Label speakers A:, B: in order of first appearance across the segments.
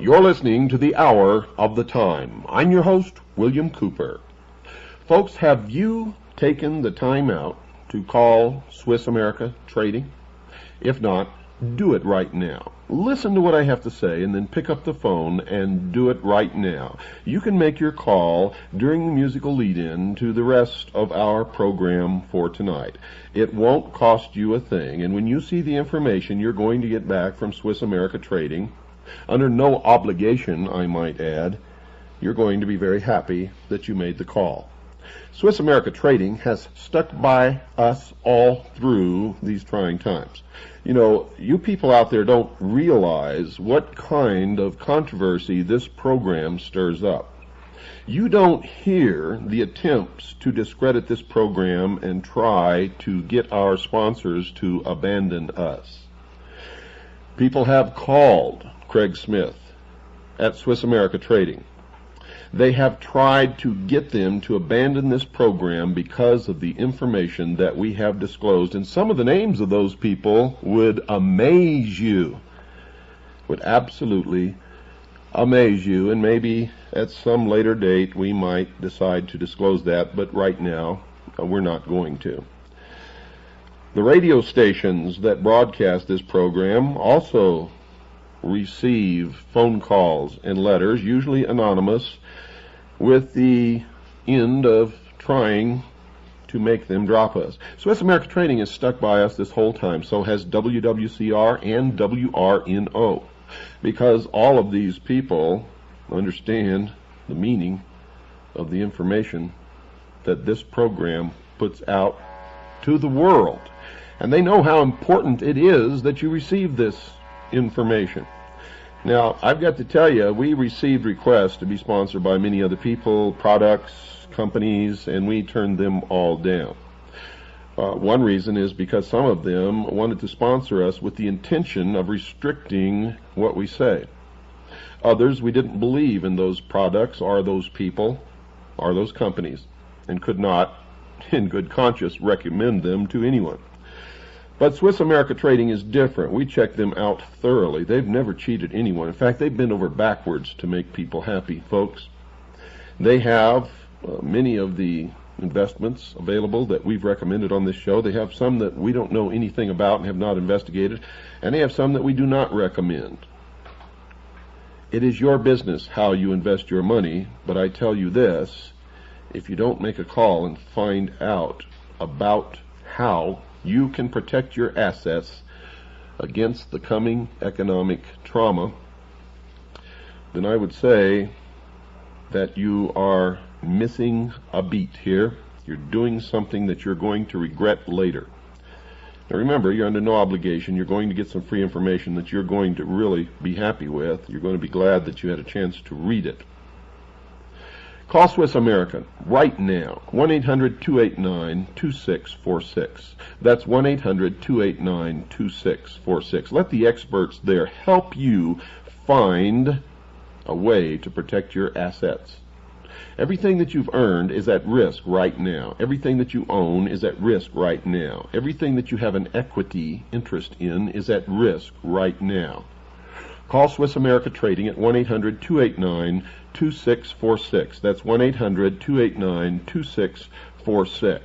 A: You're listening to the Hour of the Time. I'm your host, William Cooper. Folks, have you taken the time out to call Swiss America Trading? If not, do it right now. Listen to what I have to say and then pick up the phone and do it right now. You can make your call during the musical lead-in to the rest of our program for tonight. It won't cost you a thing, and when you see the information you're going to get back from Swiss America Trading, under no obligation, I might add, you're going to be very happy that you made the call. Swiss America Trading has stuck by us all through these trying times. You know, you people out there don't realize what kind of controversy this program stirs up. You don't hear the attempts to discredit this program and try to get our sponsors to abandon us. People have called Craig Smith at Swiss America Trading. They have tried to get them to abandon this program because of the information that we have disclosed, and some of the names of those people would amaze you, would absolutely amaze you, and maybe at some later date we might decide to disclose that, but right now we're not going to. The radio stations that broadcast this program also receive phone calls and letters, usually anonymous, with the end of trying to make them drop us. Swiss America Trading has stuck by us this whole time, so has WWCR and WRNO, because all of these people understand the meaning of the information that this program puts out to the world. And they know how important it is that you receive this information. Now, I've got to tell you, we received requests to be sponsored by many other people, products, companies, and we turned them all down. One reason is because some of them wanted to sponsor us with the intention of restricting what we say. Others, we didn't believe in those products or those people or those companies and could not, in good conscience, recommend them to anyone. But Swiss America Trading is different. We check them out thoroughly. They've never cheated anyone. In fact, they've bent over backwards to make people happy, folks. They have many of the investments available that we've recommended on this show. They have some that we don't know anything about and have not investigated, and they have some that we do not recommend. It is your business how you invest your money, but I tell you this, if you don't make a call and find out about how you can protect your assets against the coming economic trauma, then I would say that you are missing a beat here. You're doing something that you're going to regret later. Now remember, you're under no obligation. You're going to get some free information that you're going to really be happy with. You're going to be glad that you had a chance to read it. Call Swiss America right now, 1-800-289-2646. That's 1-800-289-2646. Let the experts there help you find a way to protect your assets. Everything that you've earned is at risk right now. Everything that you own is at risk right now. Everything that you have an equity interest in is at risk right now. Call Swiss America Trading at 1-800-289-2646. That's 1-800-289-2646.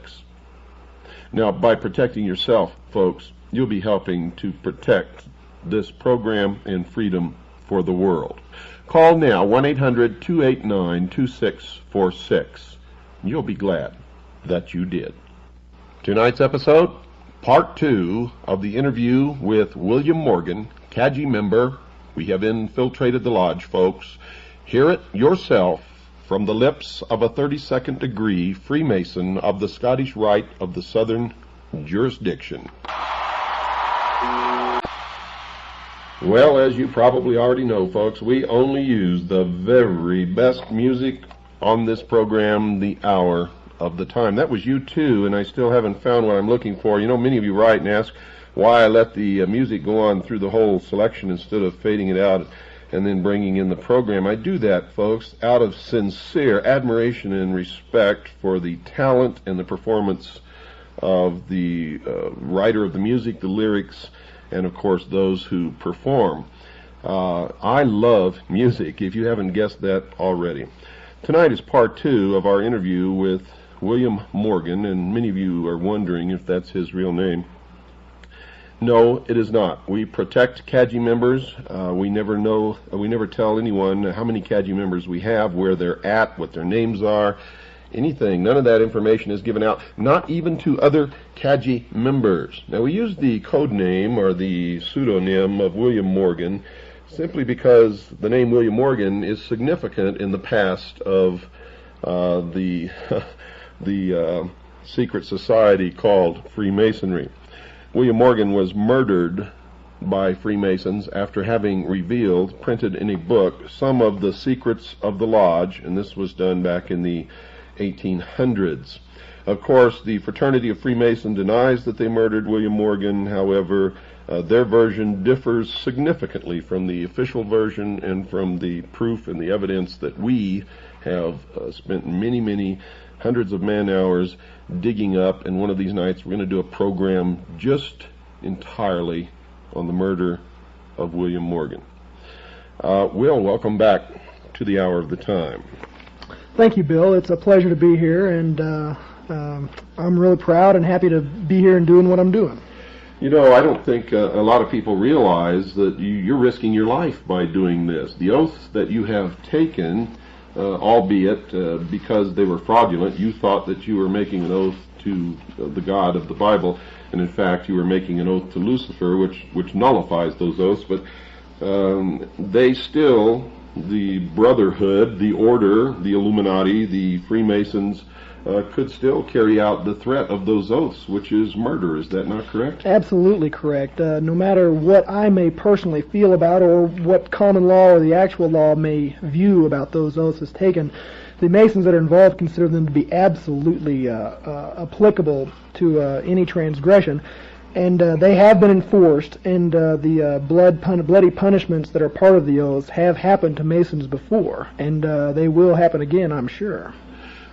A: Now, by protecting yourself, folks, you'll be helping to protect this program and freedom for the world. Call now, 1-800-289-2646. You'll be glad that you did. Tonight's episode, part 2 of the interview with William Morgan, CAGI member. We have infiltrated the lodge, folks. Hear it yourself from the lips of a 32nd degree Freemason of the Scottish Rite of the Southern Jurisdiction. Well, as you probably already know, folks, we only use the very best music on this program, the hour of the time. That was U2, and I still haven't found what I'm looking for. You know, many of you write and ask why I let the music go on through the whole selection instead of fading it out and then bringing in the program. I do that, folks, out of sincere admiration and respect for the talent and the performance of the writer of the music, the lyrics, and of course those who perform. I love music, if you haven't guessed that already. Tonight is part 2 of our interview with William Morgan, and many of you are wondering if that's his real name. No, it is not. We protect CAGI members. We never tell anyone how many CAGI members we have, where they're at, what their names are, anything. None of that information is given out, not even to other CAGI members. Now, we use the code name or the pseudonym of William Morgan simply because the name William Morgan is significant in the past of the secret society called Freemasonry. William Morgan was murdered by Freemasons after having revealed, printed in a book, some of the secrets of the lodge, and this was done back in the 1800s. Of course, the Fraternity of Freemason denies that they murdered William Morgan. However, their version differs significantly from the official version and from the proof and the evidence that we have spent many hundreds of man-hours digging up, and one of these nights we're going to do a program just entirely on the murder of William Morgan. Will, welcome back to the Hour of the Time.
B: Thank you, Bill. It's a pleasure to be here, and I'm really proud and happy to be here and doing what I'm doing.
A: You know, I don't think a lot of people realize that you're risking your life by doing this. The oaths that you have taken, albeit because they were fraudulent, you thought that you were making an oath to the God of the Bible, and in fact you were making an oath to Lucifer, which nullifies those oaths, but they still, the Brotherhood, the Order, the Illuminati, the Freemasons, could still carry out the threat of those oaths, which is murder. Is that not correct?
B: Absolutely correct. No matter what I may personally feel about or what common law or the actual law may view about those oaths as taken, the Masons that are involved consider them to be absolutely applicable to any transgression. And they have been enforced, and the bloody punishments that are part of the oaths have happened to Masons before, and they will happen again, I'm sure.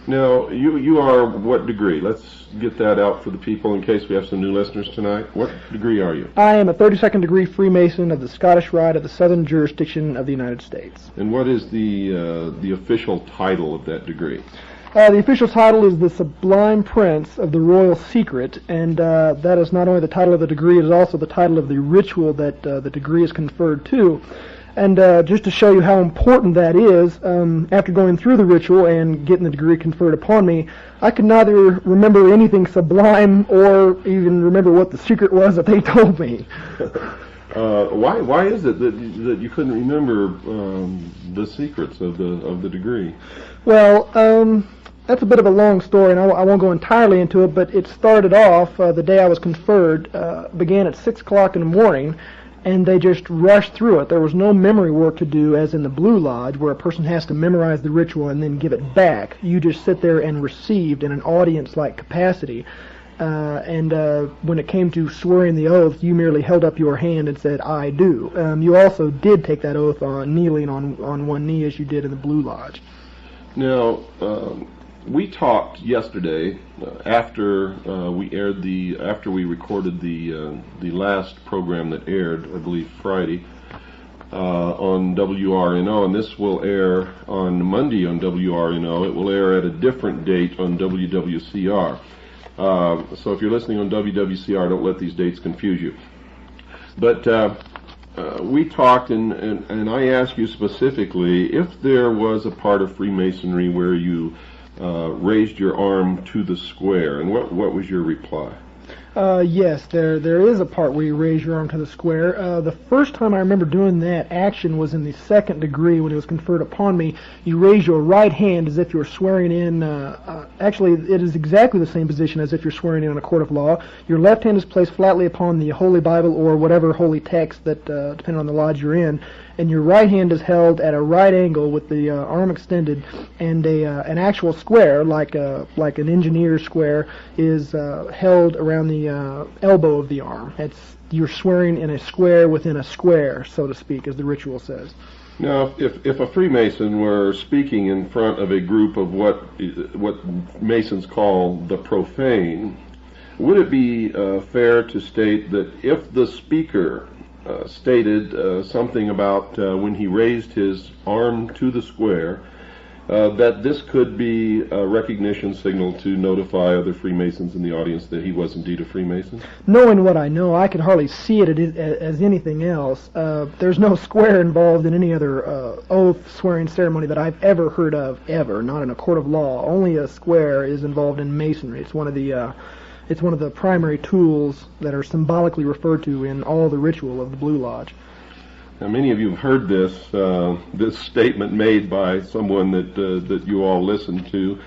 A: Now, you are what degree? Let's get that out for the people in case we have some new listeners tonight. What degree are you?
B: I am a 32nd degree Freemason of the Scottish Rite of the Southern Jurisdiction of the United States.
A: And what is the official title of that degree?
B: The official title is the Sublime Prince of the Royal Secret, and that is not only the title of the degree, it is also the title of the ritual that the degree is conferred to. And just to show you how important that is, after going through the ritual and getting the degree conferred upon me, I could neither remember anything sublime or even remember what the secret was that they told me.
A: Why is it that you couldn't remember the secrets of the degree?
B: Well, that's a bit of a long story, and I won't go entirely into it, but it started off, the day I was conferred, began at 6 o'clock in the morning, and they just rushed through it. There was no memory work to do, as in the Blue Lodge, where a person has to memorize the ritual and then give it back. You just sit there and received in an audience-like capacity. And when it came to swearing the oath, you merely held up your hand and said, "I do." You also did take that oath on kneeling on one knee, as you did in the Blue Lodge.
A: Now, we talked yesterday after we recorded the last program that aired, I believe Friday, on WRNO, and this will air on Monday on WRNO. It will air at a different date on WWCR. So if you're listening on WWCR, don't let these dates confuse you. But we talked, and I asked you specifically if there was a part of Freemasonry where you raised your arm to the square, and what was your reply?
B: Yes, there is a part where you raise your arm to the square. The first time I remember doing that action was in the second degree when it was conferred upon me. You raise your right hand as if you were swearing in. Actually, it is exactly the same position as if you're swearing in a court of law. Your left hand is placed flatly upon the Holy Bible or whatever holy text that, depending on the lodge you're in, and your right hand is held at a right angle with the arm extended, and an actual square, like an engineer's square, is held around the elbow of the arm. You're swearing in a square within a square, so to speak, as the ritual says.
A: Now, if a Freemason were speaking in front of a group of what Masons call the profane, would it be fair to state that if the speaker stated something about when he raised his arm to the square, that this could be a recognition signal to notify other Freemasons in the audience that he was indeed a Freemason?
B: Knowing what I know, I can hardly see it as anything else. There's no square involved in any other oath swearing ceremony that I've ever heard of, ever, not in a court of law. Only a square is involved in Masonry. It's one of the primary tools that are symbolically referred to in all the ritual of the Blue Lodge.
A: Now, many of you have heard this statement made by someone that you all listen to,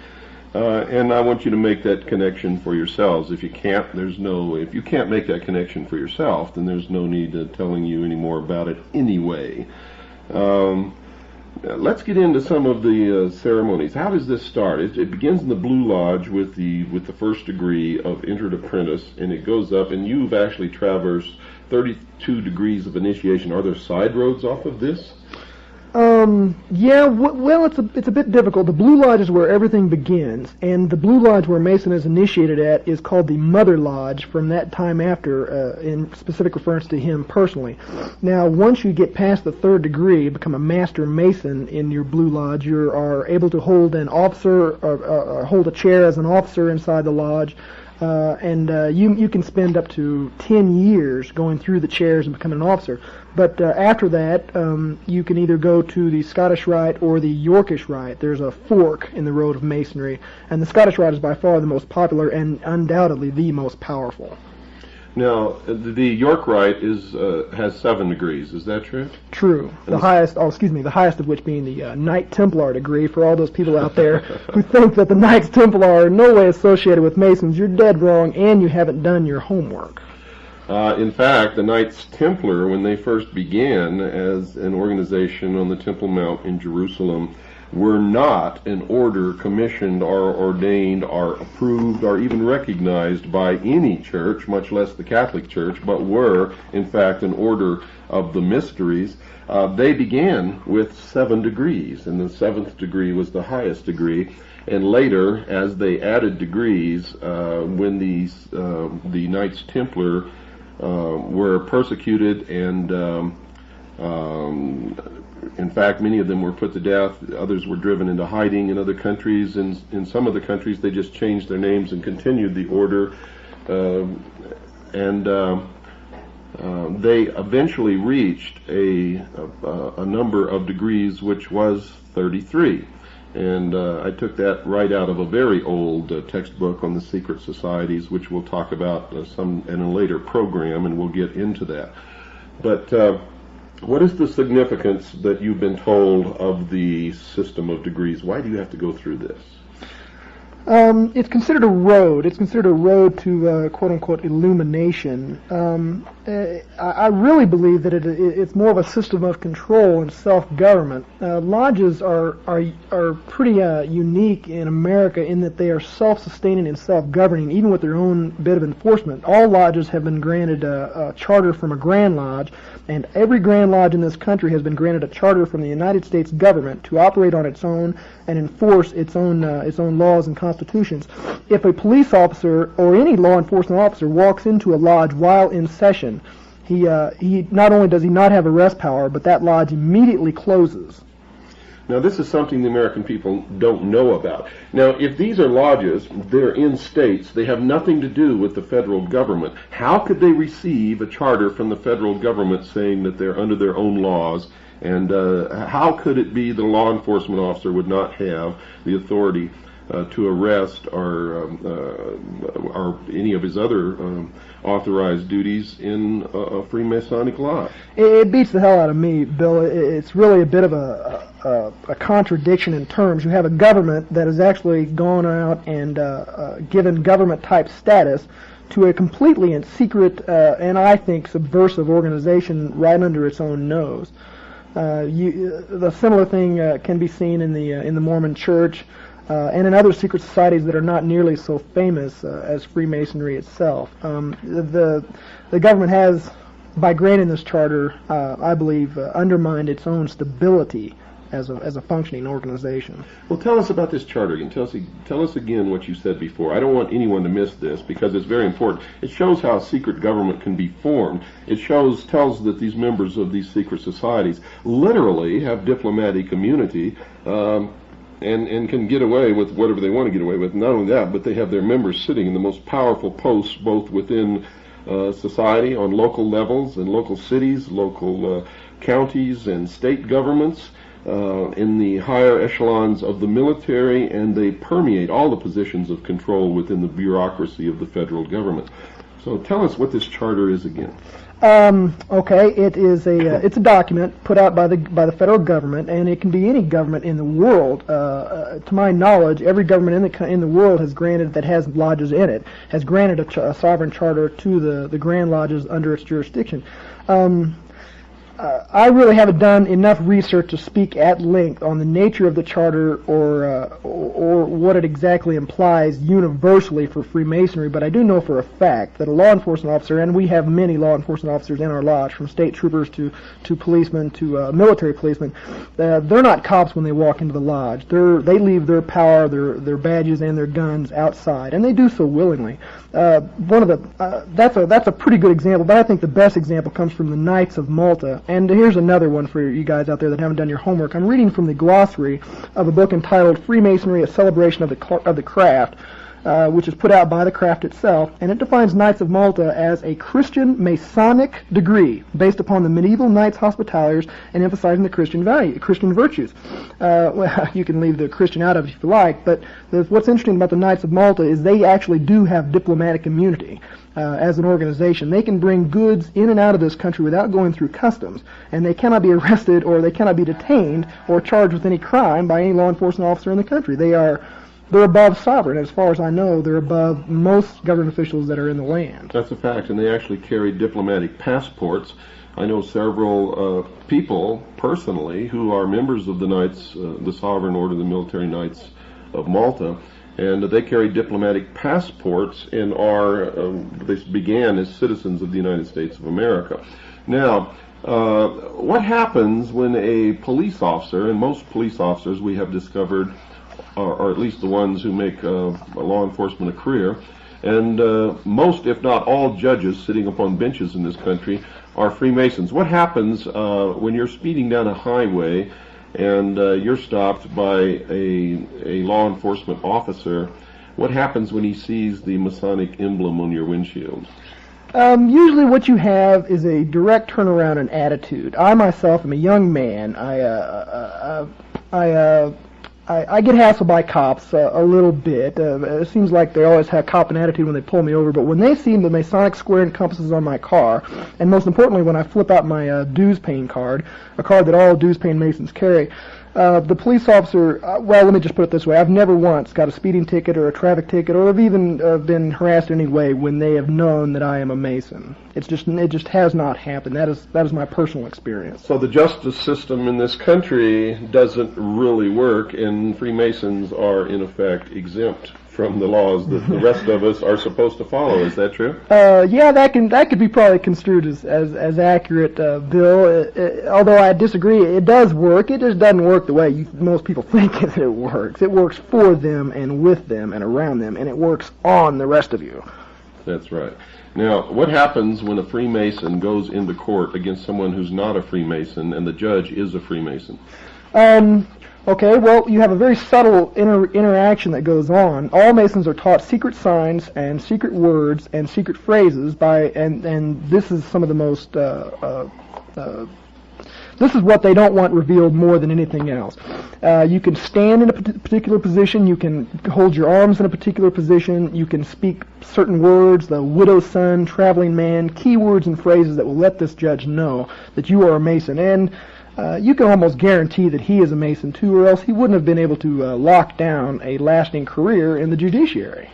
A: and I want you to make that connection for yourselves. If you can't make that connection for yourself, then there's no need to telling you any more about it anyway. Let's get into some of the ceremonies. How does this start? It begins in the Blue Lodge with the first degree of entered apprentice, and it goes up, and you've actually traversed 32 degrees of initiation. Are there side roads off of this?
B: Yeah, well, it's a bit difficult. The Blue Lodge is where everything begins, and the Blue Lodge where Mason is initiated at is called the Mother Lodge from that time after, in specific reference to him personally. Now, once you get past the third degree, become a Master Mason in your Blue Lodge, you are able to hold an officer, or hold a chair as an officer inside the lodge. You can spend up to 10 years going through the chairs and becoming an officer. But after that, you can either go to the Scottish Rite or the Yorkish Rite. There's a fork in the road of Masonry, and the Scottish Rite is by far the most popular and undoubtedly the most powerful.
A: Now, the York Rite has 7 degrees. Is that true?
B: True. The highest of which being the Knight Templar degree. For all those people out there who think that the Knights Templar are in no way associated with Masons, you're dead wrong, and you haven't done your homework.
A: In fact, the Knights Templar, when they first began as an organization on the Temple Mount in Jerusalem, were not an order commissioned or ordained or approved or even recognized by any church, much less the Catholic Church, but were, in fact, an order of the mysteries. They began with 7 degrees, and the 7th degree was the highest degree. And later, as they added degrees, when the Knights Templar were persecuted and in fact, many of them were put to death. Others were driven into hiding in other countries. In some of the countries, they just changed their names and continued the order. They eventually reached a number of degrees, which was 33. And I took that right out of a very old textbook on the secret societies, which we'll talk about some in a later program, and we'll get into that. But what is the significance that you've been told of the system of degrees? Why do you have to go through this?
B: It's considered a road. It's considered a road to quote-unquote illumination. I really believe that it's more of a system of control and self-government. Lodges are pretty unique in America in that they are self-sustaining and self-governing, even with their own bit of enforcement. All lodges have been granted a charter from a Grand Lodge, and every Grand Lodge in this country has been granted a charter from the United States government to operate on its own and enforce its own laws and constitutions. If a police officer or any law enforcement officer walks into a lodge while in session, he not only does he not have arrest power, but that lodge immediately closes.
A: Now, this is something the American people don't know about. Now, if these are lodges, they're in states, they have nothing to do with the federal government. How could they receive a charter from the federal government saying that they're under their own laws? And how could it be the law enforcement officer would not have the authority to arrest or any of his other authorized duties in a Freemasonic lodge?
B: It beats the hell out of me, Bill. It's really a bit of a contradiction in terms. You have a government that has actually gone out and given government-type status to a completely in secret and I think subversive organization right under its own nose. The similar thing can be seen in the Mormon Church and in other secret societies that are not nearly so famous as Freemasonry itself. The government has, by granting this charter, I believe, undermined its own stability as a functioning organization.
A: Well, tell us about this charter again. Tell us again what you said before. I don't want anyone to miss this because it's very important. It shows how a secret government can be formed. It tells that these members of these secret societies literally have diplomatic immunity and can get away with whatever they want to get away with. Not only that, but they have their members sitting in the most powerful posts both within society on local levels and local cities, local counties and state governments, in the higher echelons of the military, and they permeate all the positions of control within the bureaucracy of the federal government. So tell us what this charter is again.
B: Okay, it's a document put out by the federal government, and it can be any government in the world. To my knowledge, every government in the world has granted that has lodges in it has granted a sovereign charter to the Grand Lodges under its jurisdiction. I really haven't done enough research to speak at length on the nature of the charter or what it exactly implies universally for Freemasonry, but I do know for a fact that a law enforcement officer, and we have many law enforcement officers in our lodge, from state troopers to policemen to military policemen, they're not cops when they walk into the lodge. They leave their power, their badges, and their guns outside, and they do so willingly. That's a pretty good example, but I think the best example comes from the Knights of Malta. And here's another one for you guys out there that haven't done your homework. I'm reading from the glossary of a book entitled Freemasonry, A Celebration of the Craft, which is put out by the craft itself, and it defines Knights of Malta as a Christian Masonic degree based upon the medieval Knights Hospitallers and emphasizing the Christian virtues. Well, you can leave the Christian out of it if you like, but what's interesting about the Knights of Malta is they actually do have diplomatic immunity. As an organization, they can bring goods in and out of this country without going through customs, and they cannot be arrested or they cannot be detained or charged with any crime by any law enforcement officer in the country. They're above sovereign. As far as I know, they're above most government officials that are in the land.
A: That's a fact, and they actually carry diplomatic passports. I know several people personally who are members of the Knights, the Sovereign Order of the Military Knights of Malta, and they carry diplomatic passports and they began as citizens of the United States of America. Now, what happens when a police officer, and most police officers we have discovered, or at least the ones who make law enforcement a career, and most, if not all, judges sitting upon benches in this country are Freemasons. What happens when you're speeding down a highway and you're stopped by a law enforcement officer? What happens when he sees the Masonic emblem on your windshield?
B: Usually what you have is a direct turnaround in attitude. I myself am a young man. I get hassled by cops a little bit. It seems like they always have cop an attitude when they pull me over, but when they see the Masonic square and compasses on my car, and most importantly when I flip out my dues paying card, a card that all dues paying Masons carry, the police officer, well, let me just put it this way, I've never once got a speeding ticket or a traffic ticket or have even been harassed in any way when they have known that I am a Mason. It just has not happened. That is my personal experience.
A: So the justice system in this country doesn't really work, and Freemasons are in effect exempt from the laws that the rest of us are supposed to follow. Is that true?
B: Yeah, that could be probably construed as accurate, Bill. Although I disagree, it does work. It just doesn't work the way most people think it works. It works for them and with them and around them, and it works on the rest of you.
A: That's right. Now, what happens when a Freemason goes into court against someone who's not a Freemason and the judge is a Freemason?
B: Okay, well, you have a very subtle interaction that goes on. All Masons are taught secret signs and secret words and secret phrases and this is some of the most, this is what they don't want revealed more than anything else. You can stand in a particular position, you can hold your arms in a particular position, you can speak certain words, the widow's son, traveling man, keywords and phrases that will let this judge know that you are a Mason. And you can almost guarantee that he is a Mason too, or else he wouldn't have been able to lock down a lasting career in the judiciary.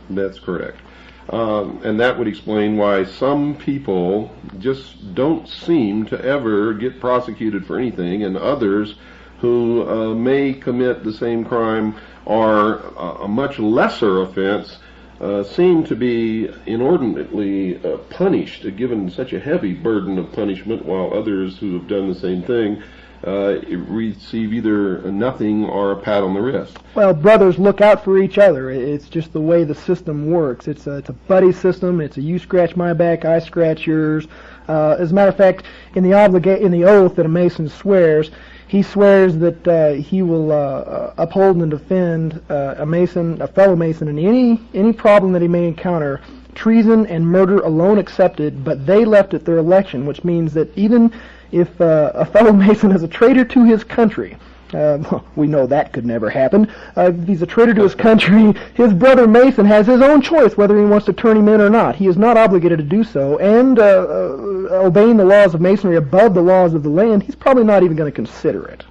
A: That's correct. And that would explain why some people just don't seem to ever get prosecuted for anything, and others who may commit the same crime or a much lesser offense seem to be inordinately punished, given such a heavy burden of punishment, while others who have done the same thing receive either nothing or a pat on the wrist.
B: Well, brothers look out for each other. It's just the way the system works. It's a buddy system. It's a you scratch my back, I scratch yours. As a matter of fact, in the oath that a Mason swears, he swears that he will uphold and defend a fellow Mason in any problem that he may encounter, treason and murder alone excepted, but they left at their election, which means that even if a fellow Mason is a traitor to his country, we know that could never happen. If he's a traitor to his country, his brother Mason has his own choice whether he wants to turn him in or not. He is not obligated to do so, and obeying the laws of Masonry above the laws of the land, he's probably not even going to consider it.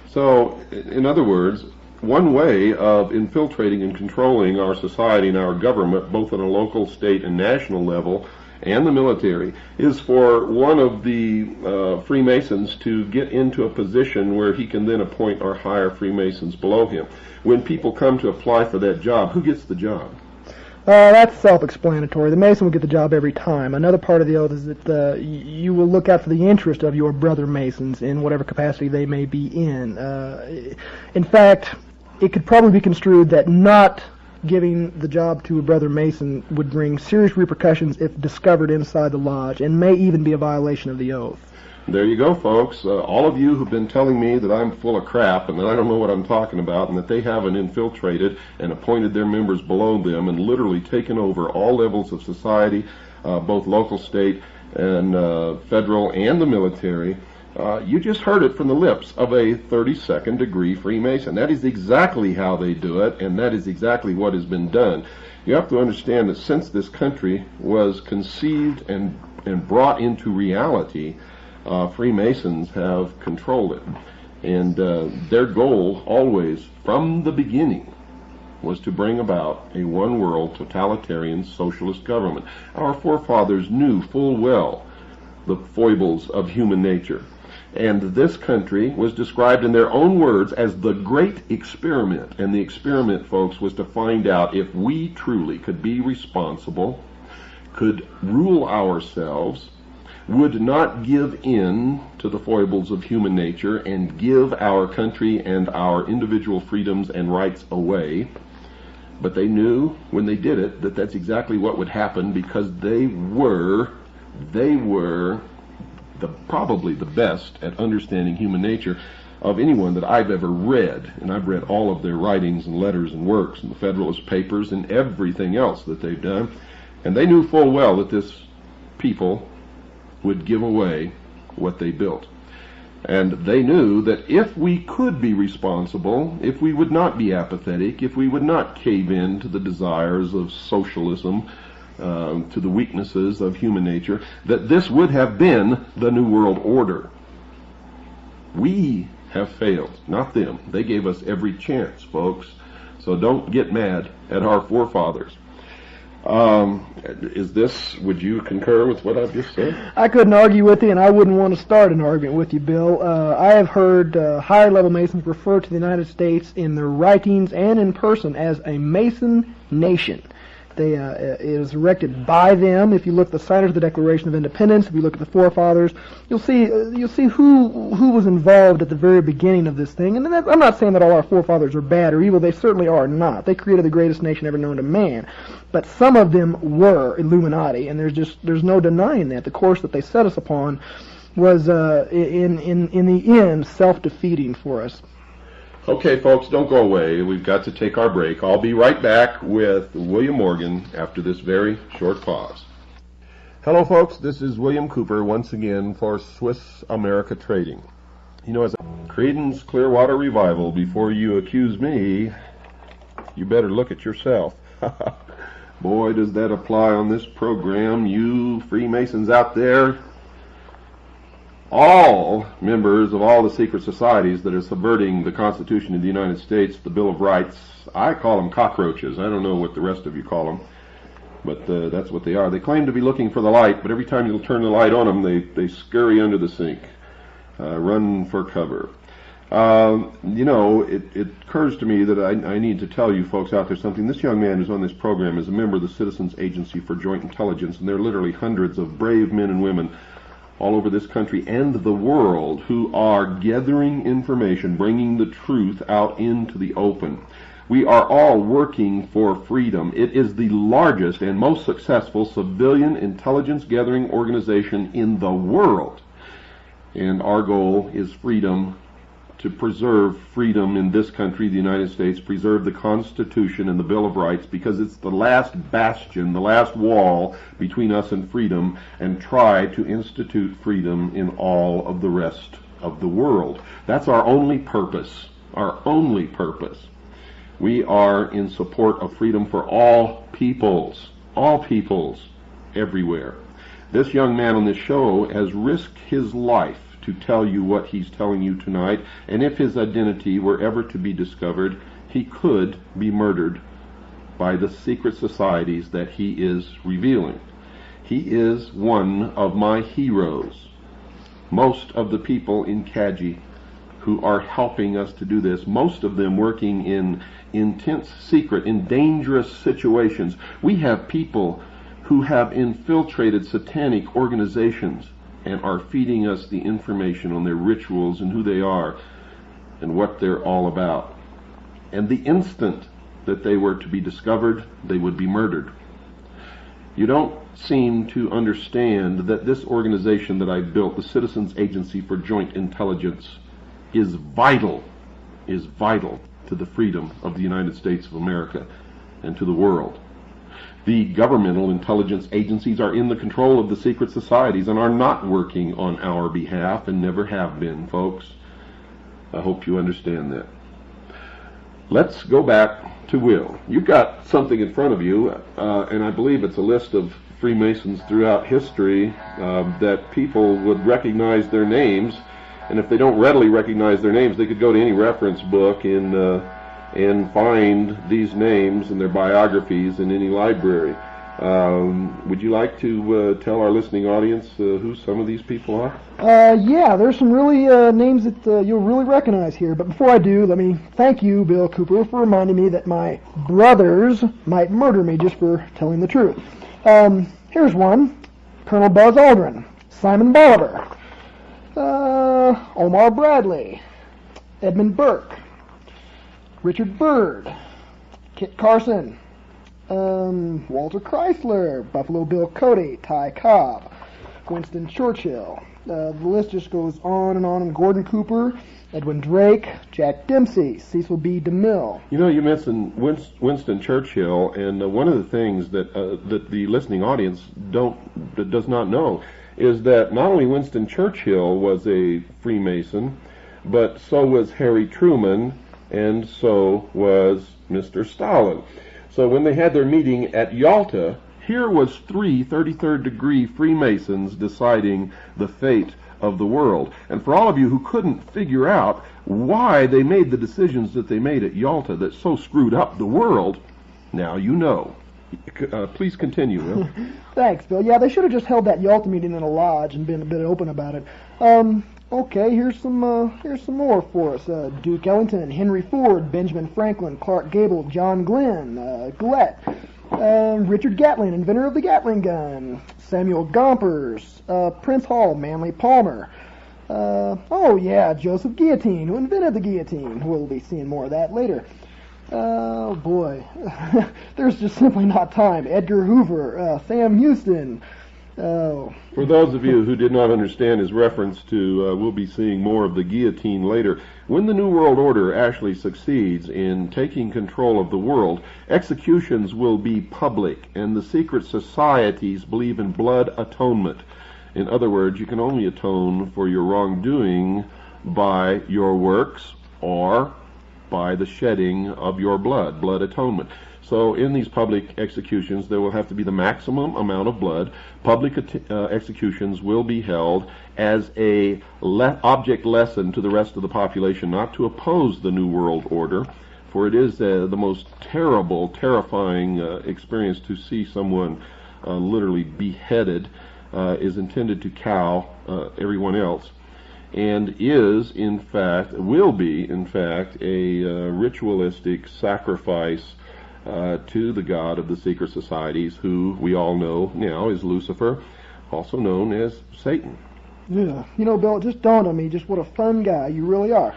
A: So, in other words, one way of infiltrating and controlling our society and our government, both on a local, state, and national level, and the military, is for one of the Freemasons to get into a position where he can then appoint or hire Freemasons below him. When people come to apply for that job, who gets the job?
B: That's self-explanatory. The Mason will get the job every time. Another part of the oath is that you will look out for the interest of your brother Masons in whatever capacity they may be in. In fact, it could probably be construed that not giving the job to a brother Mason would bring serious repercussions if discovered inside the lodge, and may even be a violation of the oath.
A: There you go, folks. All of you who've been telling me that I'm full of crap and that I don't know what I'm talking about and that they haven't infiltrated and appointed their members below them and literally taken over all levels of society, both local, state, and federal, and the military, you just heard it from the lips of a 32nd degree Freemason. That is exactly how they do it, and that is exactly what has been done. You have to understand that since this country was conceived and brought into reality, Freemasons have controlled it. And their goal always, from the beginning, was to bring about a one-world totalitarian socialist government. Our forefathers knew full well the foibles of human nature. And this country was described in their own words as the great experiment. And the experiment, folks, was to find out if we truly could be responsible, could rule ourselves, would not give in to the foibles of human nature and give our country and our individual freedoms and rights away. But they knew when they did it that that's exactly what would happen, because they were probably the best at understanding human nature of anyone that I've ever read. And I've read all of their writings and letters and works and the Federalist Papers and everything else that they've done. And they knew full well that this people would give away what they built. And they knew that if we could be responsible, if we would not be apathetic, if we would not cave in to the desires of socialism, to the weaknesses of human nature, that this would have been the New World Order. We have failed, not them. They gave us every chance, folks. So don't get mad at our forefathers. Would you concur with what I've just said?
B: I couldn't argue with you, and I wouldn't want to start an argument with you, Bill. I have heard higher level Masons refer to the United States in their writings and in person as a Mason nation. It was erected by them. If you look at the signers of the Declaration of Independence, if you look at the forefathers, you'll see who was involved at the very beginning of this thing. And I'm not saying that all our forefathers are bad or evil. They certainly are not. They created the greatest nation ever known to man. But some of them were Illuminati, and there's no denying that. The course that they set us upon was in the end self-defeating for us.
A: Okay, folks, don't go away. We've got to take our break. I'll be right back with William Morgan after this very short pause. Hello, folks. This is William Cooper once again for Swiss America Trading. You know, as Creedence Clearwater Revival, before you accuse me, you better look at yourself. Boy, does that apply on this program. You Freemasons out there, all members of all the secret societies that are subverting the Constitution of the United States, the Bill of Rights, I call them cockroaches. I don't know what the rest of you call them, but that's what they are. They claim to be looking for the light, but every time you'll turn the light on them, they scurry under the sink, run for cover. You know, it occurs to me that I need to tell you folks out there something. This young man who's on this program is a member of the Citizens Agency for Joint Intelligence, and there are literally hundreds of brave men and women all over this country and the world who are gathering information, bringing the truth out into the open. We are all working for freedom. It is the largest and most successful civilian intelligence gathering organization in the world. And our goal is freedom, to preserve freedom in this country, the United States, preserve the Constitution and the Bill of Rights, because it's the last bastion, the last wall between us and freedom, and try to institute freedom in all of the rest of the world. That's our only purpose, our only purpose. We are in support of freedom for all peoples, everywhere. This young man on this show has risked his life to tell you what he's telling you tonight, and if his identity were ever to be discovered, he could be murdered by the secret societies that he is revealing. He is one of my heroes. Most of the people in Kaji who are helping us to do this, most of them working in intense secret, in dangerous situations. We have people who have infiltrated satanic organizations and are feeding us the information on their rituals and who they are and what they're all about. And the instant that they were to be discovered, they would be murdered. You don't seem to understand that this organization that I built, the Citizens Agency for Joint Intelligence, is vital to the freedom of the United States of America and to the world. The governmental intelligence agencies are in the control of the secret societies and are not working on our behalf and never have been, folks. I hope you understand that. Let's go back to Will. You've got something in front of you, and I believe it's a list of Freemasons throughout history that people would recognize their names, and if they don't readily recognize their names, they could go to any reference book and find these names and their biographies in any library. Would you like to tell our listening audience who some of these people are?
B: Yeah, there's some really names that you'll really recognize here. But before I do, let me thank you, Bill Cooper, for reminding me that my brothers might murder me just for telling the truth. Here's one: Colonel Buzz Aldrin, Simon Bolivar, Omar Bradley, Edmund Burke, Richard Byrd, Kit Carson, Walter Chrysler, Buffalo Bill Cody, Ty Cobb, Winston Churchill. The list just goes on and on. Gordon Cooper, Edwin Drake, Jack Dempsey, Cecil B. DeMille.
A: You know, you mentioned Winston Churchill, and one of the things that the listening audience does not know is that not only Winston Churchill was a Freemason, but so was Harry Truman, and so was Mr. Stalin. So when they had their meeting at Yalta, here was three 33rd degree Freemasons deciding the fate of the world. And for all of you who couldn't figure out why they made the decisions that they made at Yalta that so screwed up the world, now you know. Please continue, Will.
B: Thanks, Bill. Yeah, they should have just held that Yalta meeting in a lodge and been a bit open about it. Okay, here's some more for us. Duke Ellington, Henry Ford, Benjamin Franklin, Clark Gable, John Glenn, Gillette, Richard Gatling, inventor of the Gatling gun, Samuel Gompers, Prince Hall, Manly Palmer. Joseph Guillotine, who invented the guillotine. We'll be seeing more of that later. Oh boy, there's just simply not time. Edgar Hoover, Sam Houston, Oh.
A: For those of you who did not understand his reference to, we'll be seeing more of the guillotine later. When the New World Order actually succeeds in taking control of the world, executions will be public, and the secret societies believe in blood atonement. In other words, you can only atone for your wrongdoing by your works or by the shedding of your blood, blood atonement. So in these public executions, there will have to be the maximum amount of blood. Public executions will be held as a object lesson to the rest of the population, not to oppose the New World Order, for it is the most terrible, terrifying experience to see someone literally beheaded, is intended to cow everyone else, and is, in fact, will be, in fact, a ritualistic sacrifice to the god of the secret societies, who we all know now is Lucifer, also known as Satan.
B: Yeah, you know, Bill, it just dawned on me just what a fun guy you really are.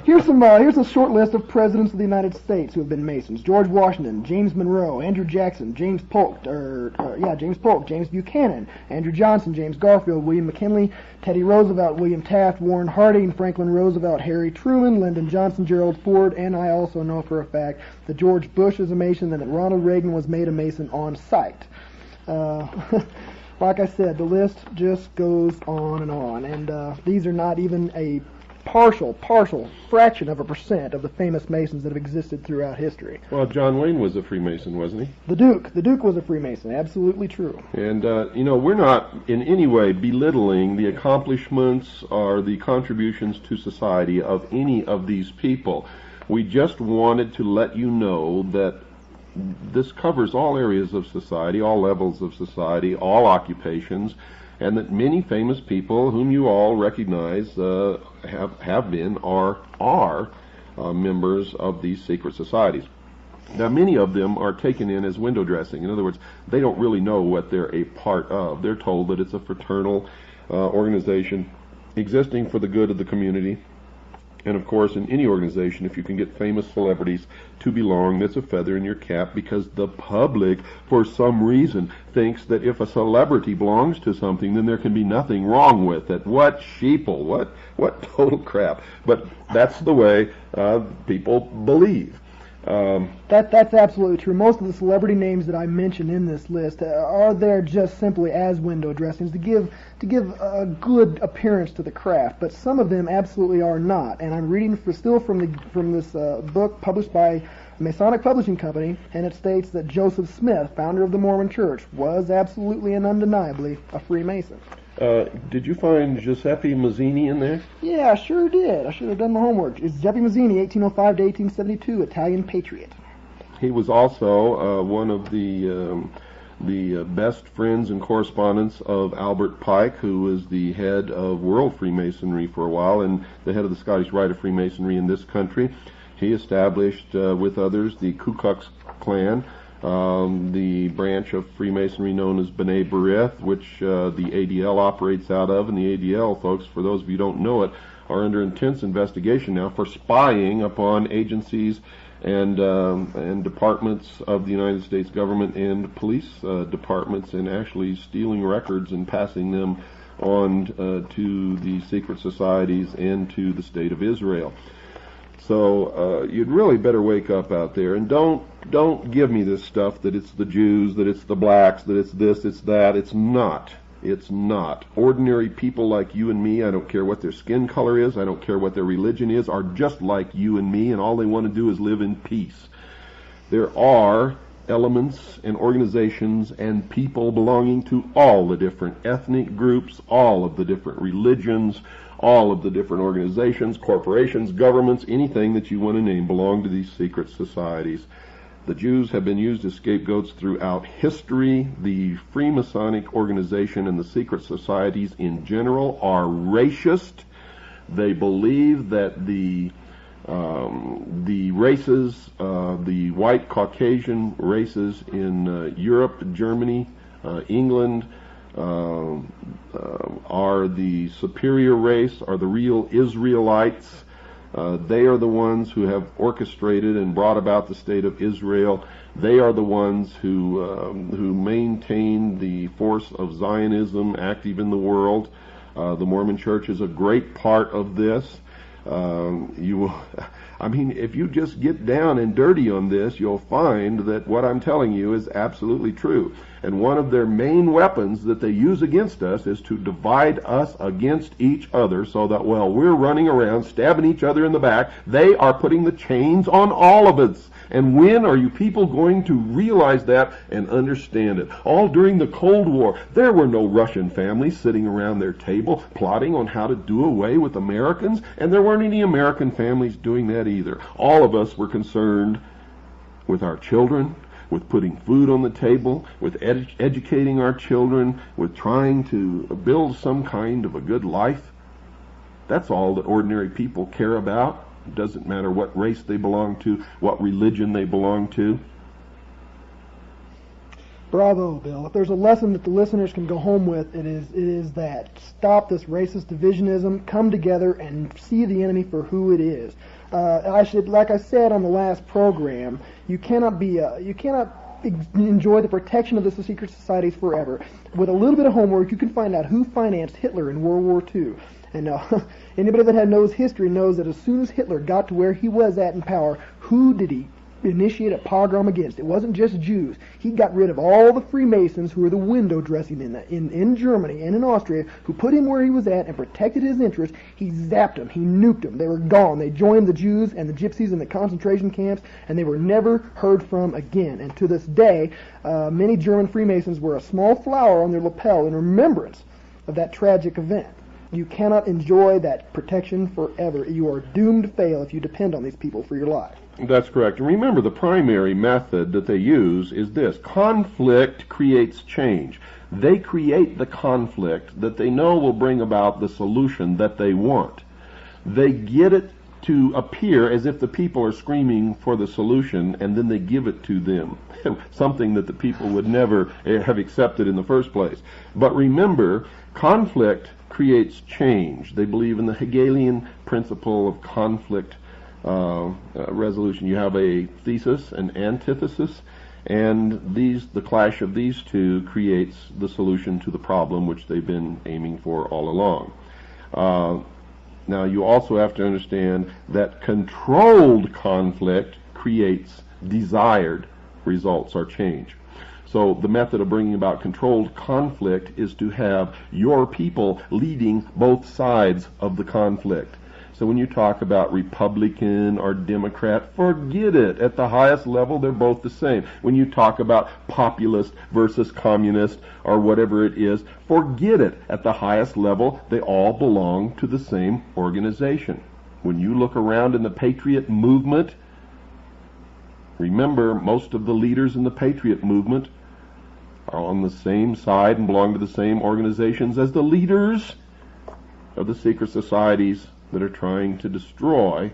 B: Here's a short list of presidents of the United States who have been Masons: George Washington, James Monroe, Andrew Jackson, James Polk, James Buchanan, Andrew Johnson, James Garfield, William McKinley, Teddy Roosevelt, William Taft, Warren Harding, Franklin Roosevelt, Harry Truman, Lyndon Johnson, Gerald Ford, and I also know for a fact that George Bush is a Mason and that Ronald Reagan was made a Mason on sight. Like I said, the list just goes on, and these are not even a partial fraction of a percent of the famous Masons that have existed throughout history.
A: Well, John Wayne was a Freemason, wasn't he?
B: The Duke was a Freemason, absolutely true.
A: And, you know, we're not in any way belittling the accomplishments or the contributions to society of any of these people. We just wanted to let you know that this covers all areas of society, all levels of society, all occupations, and that many famous people whom you all recognize have been or are members of these secret societies. Now, many of them are taken in as window dressing. In other words, they don't really know what they're a part of. They're told that it's a fraternal organization existing for the good of the community. And of course, in any organization, if you can get famous celebrities to belong, that's a feather in your cap, because the public, for some reason, thinks that if a celebrity belongs to something, then there can be nothing wrong with it. What sheeple, what total crap. But that's the way people believe.
B: That's absolutely true. Most of the celebrity names that I mentioned in this list are there just simply as window dressings to give a good appearance to the craft, but some of them absolutely are not. And I'm reading from this book published by a Masonic Publishing Company, and it states that Joseph Smith, founder of the Mormon Church, was absolutely and undeniably a Freemason.
A: Did you find Giuseppe Mazzini in there?
B: Yeah, I sure did. I should have done the homework. It's Giuseppe Mazzini, 1805 to 1872, Italian patriot.
A: He was also one of the best friends and correspondents of Albert Pike, who was the head of World Freemasonry for a while and the head of the Scottish Rite of Freemasonry in this country. He established, with others, the Ku Klux Klan, the branch of Freemasonry known as B'nai B'rith, which the ADL operates out of. And the ADL, folks, for those of you who don't know it, are under intense investigation now for spying upon agencies and departments of the United States government and police departments, and actually stealing records and passing them on to the secret societies and to the state of Israel. So you'd really better wake up out there, and don't give me this stuff that it's the Jews, that it's the blacks, that it's this, it's that. It's not. It's not. Ordinary people like you and me, I don't care what their skin color is, I don't care what their religion is, are just like you and me, and all they want to do is live in peace. There are elements and organizations and people belonging to all the different ethnic groups, all of the different religions, all of the different organizations, corporations, governments, anything that you want to name belong to these secret societies. The Jews have been used as scapegoats throughout history. The Freemasonic organization and the secret societies in general are racist. They believe that the races, the white Caucasian races in Europe, Germany, England, are the superior race, are the real Israelites. They are the ones who have orchestrated and brought about the state of Israel. They are the ones who maintain the force of Zionism active in the world. The Mormon Church is a great part of this. If you just get down and dirty on this, you'll find that what I'm telling you is absolutely true. And one of their main weapons that they use against us is to divide us against each other, so that while we're running around stabbing each other in the back, they are putting the chains on all of us. And when are you people going to realize that and understand it? All during the Cold War, there were no Russian families sitting around their table plotting on how to do away with Americans, and there weren't any American families doing that either. All of us were concerned with our children, with putting food on the table, with educating our children, with trying to build some kind of a good life. That's all that ordinary people care about. It doesn't matter what race they belong to, what religion they belong to.
B: Bravo, Bill. If there's a lesson that the listeners can go home with, it is that. Stop this racist divisionism, come together and see the enemy for who it is. Like I said on the last program, you cannot enjoy the protection of the secret societies forever. With a little bit of homework, you can find out who financed Hitler in World War II. And anybody that knows history knows that as soon as Hitler got to where he was at in power, who did he initiate a pogrom against? It wasn't just Jews. He got rid of all the Freemasons who were the window dressing in Germany and in Austria, who put him where he was at and protected his interests. He zapped them. He nuked them. They were gone. They joined the Jews and the Gypsies in the concentration camps, and they were never heard from again. And to this day, many German Freemasons wear a small flower on their lapel in remembrance of that tragic event. You cannot enjoy that protection forever. You are doomed to fail if you depend on these people for your life.
A: That's correct. And remember, the primary method that they use is this. Conflict creates change. They create the conflict that they know will bring about the solution that they want. They get it to appear as if the people are screaming for the solution, and then they give it to them. Something that the people would never have accepted in the first place. But remember, conflict creates change. They believe in the Hegelian principle of conflict resolution. You have a thesis, an antithesis, and the clash of these two creates the solution to the problem which they've been aiming for all along. Now you also have to understand that controlled conflict creates desired results or change. So the method of bringing about controlled conflict is to have your people leading both sides of the conflict. So when you talk about Republican or Democrat, forget it. At the highest level, they're both the same. When you talk about populist versus communist or whatever it is, forget it. At the highest level, they all belong to the same organization. When you look around in the Patriot movement, remember, most of the leaders in the Patriot movement are on the same side and belong to the same organizations as the leaders of the secret societies that are trying to destroy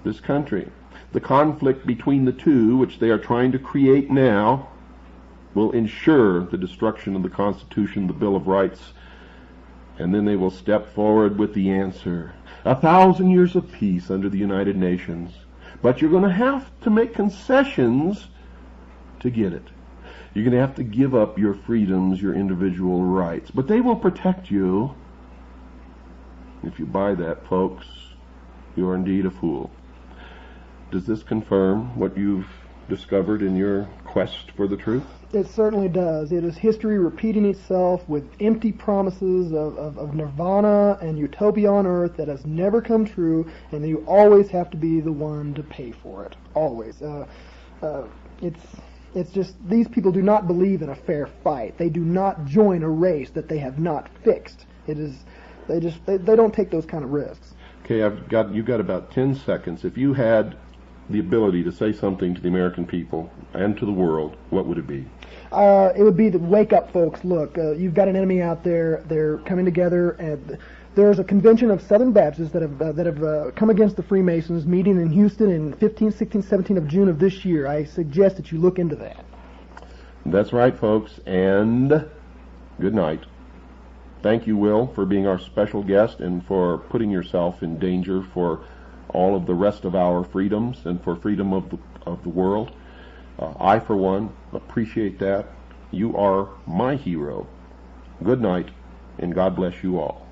A: this country. The conflict between the two, which they are trying to create now, will ensure the destruction of the Constitution, the Bill of Rights, and then they will step forward with the answer. 1,000 years of peace under the United Nations. But you're going to have to make concessions to get it. You're going to have to give up your freedoms, your individual rights. But they will protect you. If you buy that, folks, you are indeed a fool. Does this confirm what you've discovered in your quest for the truth?
B: It certainly does. It is history repeating itself with empty promises of nirvana and utopia on earth that has never come true, and you always have to be the one to pay for it. Always. It's just, these people do not believe in a fair fight. They do not join a race that they have not fixed. It is, they don't take those kind of risks.
A: Okay, you've got about 10 seconds. If you had the ability to say something to the American people and to the world, what would it be?
B: It would be to wake up, folks. Look, you've got an enemy out there. They're coming together, and there's a convention of Southern Baptists that have come against the Freemasons, meeting in Houston in 15, 16, 17 of June of this year. I suggest that you look into that.
A: That's right, folks, and good night. Thank you, Will, for being our special guest and for putting yourself in danger for all of the rest of our freedoms and for freedom of the world. I, for one, appreciate that. You are my hero. Good night, and God bless you all.